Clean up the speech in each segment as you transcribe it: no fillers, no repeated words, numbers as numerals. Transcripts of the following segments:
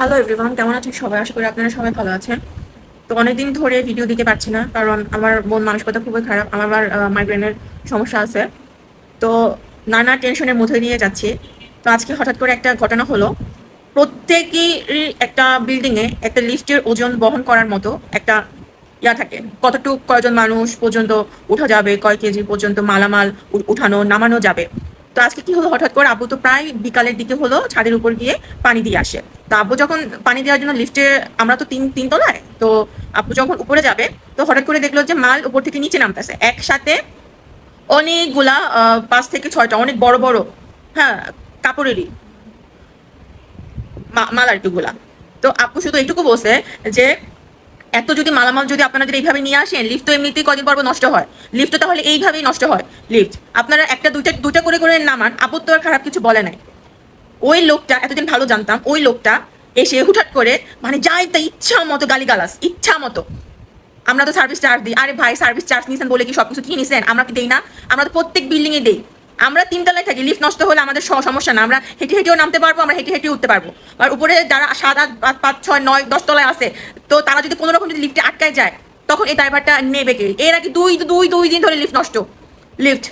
Hello everyone, কেমন আছেন সবাই? আশা করি আপনারা সবাই ভালো আছেন। তো অনেকদিন ধরে ভিডিও দিতে পারছি না, কারণ আমার মন মানসিকতা খুবই খারাপ। আমার মাইগ্রেনের সমস্যা আছে। তো নানা টেনশনের মধ্যে দিয়ে যাচ্ছি। তো আজকে হঠাৎ করে একটা ঘটনা হলো। প্রত্যেকেরই একটা বিল্ডিংয়ে একটা লিফটের ওজন বহন করার মতো একটা থাকে, কতটুকু কয়জন মানুষ পর্যন্ত উঠা যাবে, কয় কেজি পর্যন্ত মালামাল উঠানো নামানো যাবে। তো আজকে কি হলো, হঠাৎ করে আব্বু তো প্রায় বিকালের দিকে হলো ছাদের উপর গিয়ে পানি দিয়ে আসে। তো আব্বু যখন পানি দেওয়ার জন্য লিফটে, আমরা তো তিন তলায়, তো আব্বু যখন উপরে যাবে, তো হঠাৎ করে দেখলো যে মাল উপর থেকে নিচে নামতেছে একসাথে অনেকগুলা, 5 থেকে 6টা অনেক বড় বড়, হ্যাঁ, কাপড়েরই মাল আর কি গুলা। তো আপু শুধু এইটুকু বলছে যে এত যদি মালামাল যদি আপনারা যদি এইভাবে নিয়ে আসেন, লিফট তো এমনিতেই কদিন পর নষ্ট হয়, লিফট তো তাহলে এইভাবেই নষ্ট হয়। লিফট আপনারা একটা দুইটা দুইটা করে করে নামান, আপু তো আর খারাপ কিছু বলে নাই। ওই লোকটা এতদিন ভালো জানতাম, ওই লোকটা এসে হুটহাট করে মানে যাই তা ইচ্ছা মতো গালিগালাজ, ইচ্ছা মতো। আমরা তো সার্ভিস চার্জ দিই, আরে ভাই সার্ভিস চার্জ নিছেন বলে কি সবকিছু কি নিছেন? আমরা কি দেই না? আমরা তো প্রত্যেক বিল্ডিং এ দেই। আমরা 3 তলায় থাকি, লিফট নষ্ট হলে আমাদের সমস্যা না, আমরা হেঁটে হেঁটেও নামতে পারবো, আমরা হেঁটে হেঁটে উঠতে পারবো। আর উপরে যারা 7, 8, 5, 6, 9, 10 তলায় আছে, তো তারা যদি কোনো রকম যদি লিফটে আটকায় যায়, তখন এই ড্রাইভারটা নেবে কে? এর আগে দুই দিন ধরে লিফট নষ্ট। লিফট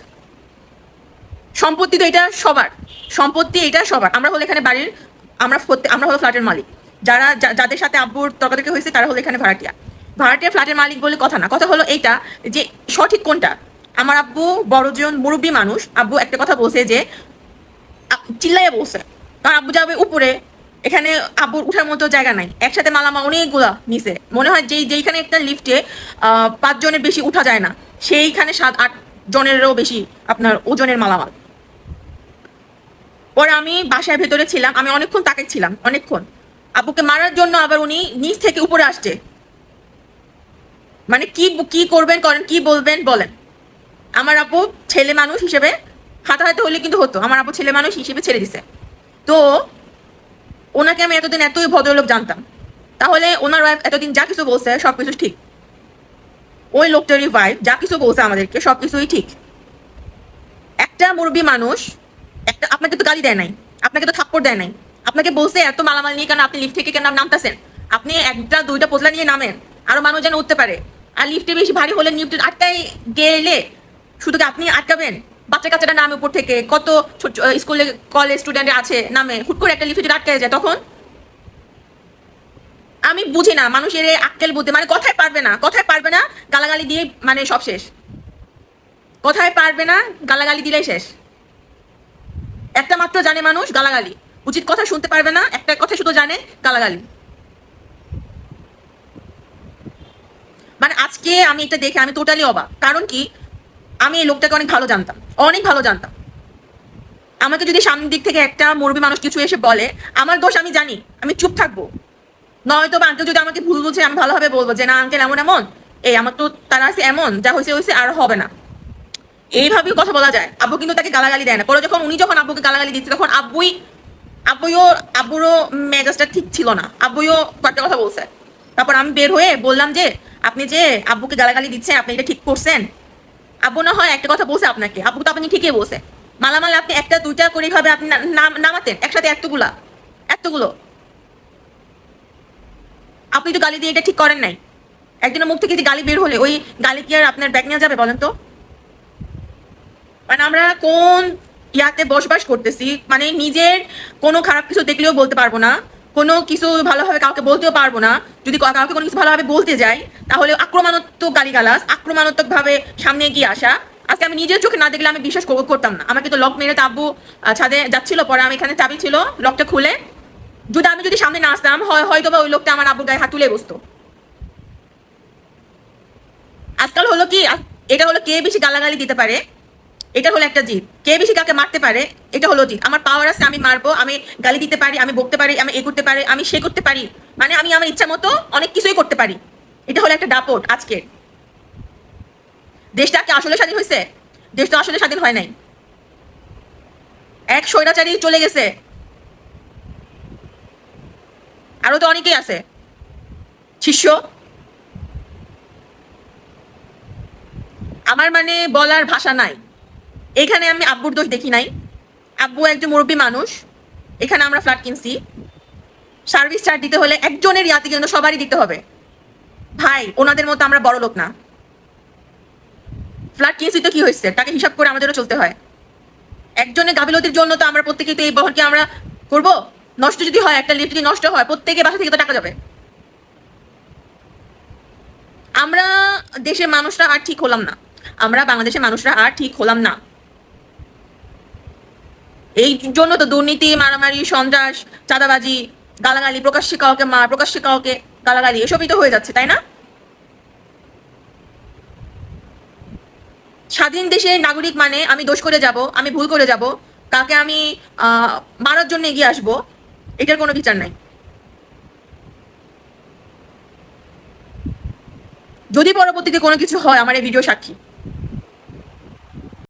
সম্পত্তি তো এটা সবার, সম্পত্তি এটা সবার। আমরা হলো এখানে বাড়ির, আমরা হলো ফ্ল্যাটের মালিক। যাদের সাথে আব্বুর তর্কাতর্কি হয়েছে তারা হলো এখানে ভাড়াটিয়া। ভাড়াটিয়া ফ্ল্যাটের মালিক বলে কথা না, কথা হলো এইটা যে সঠিক কোনটা। আমার আব্বু বড়জন মুরব্বী মানুষ, আব্বু একটা কথা বলছে যে চিল্লাইয়া বলছে, কারণ আব্বু যাবে উপরে, এখানে আব্বুর উঠার মতো জায়গা নাই, একসাথে মালামাল অনেকগুলা নিচে। মনে হয় যেইখানে একটা লিফটে 5 জনের বেশি উঠা যায় না, সেইখানে 7, 8 জনেরও বেশি আপনার ওজনের মালামাল। পরে আমি বাসায় ভেতরে ছিলাম, আমি অনেকক্ষণ তাকাচ্ছিলাম, অনেকক্ষণ। আব্বুকে মারার জন্য আবার উনি নিচ থেকে উপরে আসছে। মানে কি কি করবেন করেন, কি বলবেন বলেন। আমার আব্বু ছেলে মানুষ হিসেবে হাতাহাতি হলে কিন্তু হতো, আমার আব্বু ছেলে মানুষ হিসেবে ছেড়ে দিছে। তো ওনাকে আমি এতদিন এতই ভদ্রলোক জানতাম, তাহলে ওনার ওয়াইফ এতদিন যা কিছু বলছে সবকিছু ঠিক। ওই লোকটারই ওয়াইফ যা কিছু বলছে আমাদেরকে সবকিছুই ঠিক। একটা মুরব্বী মানুষ, একটা আপনাকে তো গালি দেয় নাই, আপনাকে তো থাপ্পড় দেয় নাই, আপনাকে বলছে এত মালামাল নিয়ে কেন আপনি লিফট থেকে কেন নামতেছেন, আপনি একটা দুইটা পোতলা নিয়ে নামেন, আরো মানুষ যেন উঠতে পারে। আর লিফটে বেশি ভারী হলে লিফট আটকাই গেলে শুধু কি আপনি আটকাবেন? বাচ্চা কাচ্চাটা নামে উপর থেকে, কত স্কুলে কলেজ স্টুডেন্ট আছে নামে, হুট করে একটা লিফটে যদি আটকায় যায় তখন। আমি বুঝি না মানুষের এই আক্কেল বুদ্ধি, মানে কথায় পারবে না, কথায় পারবে না, গালাগালি দিয়ে মানে সব শেষ। কথায় পারবে না, গালাগালি দিলেই শেষ। একটা মাত্র জানে মানুষ গালাগালি, উচিত কথা শুনতে পারবে না, একটা কথা শুধু জানে গালাগালি। মানে আজকে আমি এটা দেখে আমি টোটালি অবাক। কারণ কি, আমি এই লোকটাকে অনেক ভালো জানতাম, অনেক ভালো জানতাম। আমাকে যদি সামনের দিক থেকে একটা মুরব্বী মানুষ কিছু এসে বলে, আমার দোষ আমি জানি, আমি চুপ থাকবো। নয়তো বা আঙ্কেল যদি আমাকে ভুল বুঝে, আমি ভালোভাবে বলবো যে না আঙ্কেল এমন এমন, এই আমার তো তারা আছে এমন, যা হয়েছে হয়েছে আর হবে না। এইভাবেই কথা বলা যায়। আব্বু কিন্তু তাকে গালাগালি দেয় না। পরে যখন উনি যখন আব্বুকে গালাগালি দিচ্ছে, তখন আব্বুইও আব্বুরও মেজাজটা ঠিক ছিল না, আব্বুইও কয়েকটা কথা বলছে। তারপর আমি বের হয়ে বললাম যে আপনি যে আব্বুকে গালাগালি দিচ্ছেন, আপনি এটা ঠিক করছেন? আব্বু না হয় একটা কথা বলছে আপনাকে, আব্বু তো আপনি ঠিকই বলছে। মালামাল আপনি একটা দুইটা করে ভাবে আপনি নামাতেন, একসাথে এতগুলো আপনি তো গালি দিয়ে এটা ঠিক করেন নাই। একজনের মুখ থেকে যদি গালি বের হলে, ওই গালি কি আর আপনার ব্যাগ নিয়ে যাবে বলেন তো? মানে আমরা কোন ইয়াতে বসবাস করতেছি, মানে নিজের কোনো খারাপ কিছু দেখলেও বলতে পারবো না, কোনো কিছু ভালোভাবে কাউকে বলতেও পারবো না। যদি কাউকে কোনো কিছু ভালোভাবে বলতে যাই, তাহলে আক্রমণাত্মক গালিগালাজ, আক্রমণাত্মক ভাবে সামনে এগিয়ে আসা। আজকে আমি নিজের চোখে না দেখলে আমি বিশ্বাস করতাম না। আমাকে তো লক মেরে তাব্বু ছাদে যাচ্ছিল, পরে আমি এখানে চাবি ছিল, লকটা খুলে আমি যদি সামনে না আসতাম, হয়তো বা ওই লোকটা আমার আব্বুর গায়ে হাত তুলে বসতো। আজকাল হলো কি, এটা হলো কে বেশি গালাগালি দিতে পারে, এটা হলো একটা জিত। কে বেশি কাকে মারতে পারে, এটা হলো জিত। আমার পাওয়ার আছে, আমি মারবো, আমি গালি দিতে পারি, আমি বকতে পারি, আমি এ করতে পারি, আমি সে করতে পারি, মানে আমি আমার ইচ্ছা মতো অনেক কিছুই করতে পারি। এটা হলো একটা দাপট আজকে। দেশটা কি আসলে স্বাধীন হয়েছে? দেশ তো আসলে স্বাধীন হয় নাই, এক স্বৈরাচারী চলে গেছে, আরো তো অনেকেই আছে শিষ্য। আমার মানে বলার ভাষা নাই। এখানে আমি আব্বুর দোষ দেখি নাই। আব্বু একজন মুরব্বী মানুষ, এখানে আমরা ফ্ল্যাট কিনছি, সার্ভিস চার্জ দিতে হলে একজনের ইয়াতে কিন্তু সবারই দিতে হবে ভাই, ওনাদের মতো আমরা বড় লোক না। ফ্ল্যাট কিনছি তো কি হয়েছে, টাকা হিসাব করে আমাদেরও চলতে হয়। একজনের গাফিলতির জন্য তো আমরা প্রত্যেকে তো এই বহনকে আমরা করব। নষ্ট যদি হয়, একটা লিফট যদি নষ্ট হয়, প্রত্যেকে বাসা থেকে তো টাকা যাবে। আমরা দেশের মানুষরা আর ঠিক হলাম না, আমরা বাংলাদেশের মানুষরা আর ঠিক হলাম না। এই জন্য তো দুর্নীতি, মারামারি, সন্ত্রাস, চাঁদাবাজি, গালাগালি, প্রকাশ্যে কাউকে মার, প্রকাশ্যে কাউকে গালাগালি, এসবই তো হয়ে যাচ্ছে, তাই না? স্বাধীন দেশের নাগরিক মানে আমি দোষ করে যাব, আমি ভুল করে যাব, কাকে আমি মারার জন্য এগিয়ে আসবো, এটার কোনো বিচার নাই। যদি পরবর্তীতে কোনো কিছু হয়, আমার এই ভিডিও সাক্ষী।